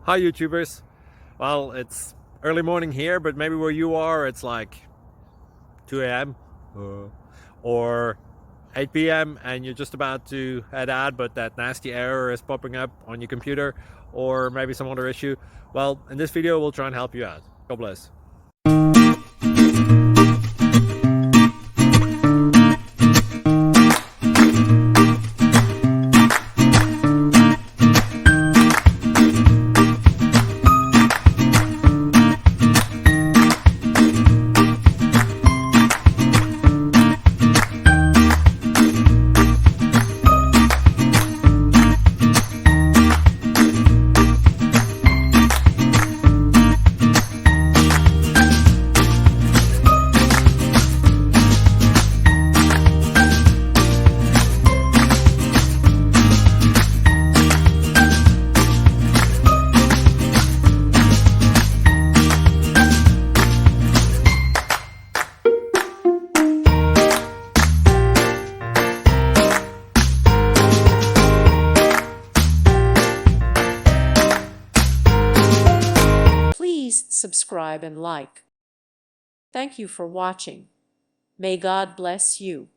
Hi YouTubers. Well, it's early morning here, but maybe where you are it's like 2 a.m. or 8 p.m. and you're just about to head out, but that nasty error is popping up on your computer, or maybe some other issue. Well, in this video we'll try and help you out. God bless. Please subscribe and like. Thank you for watching. May God bless you.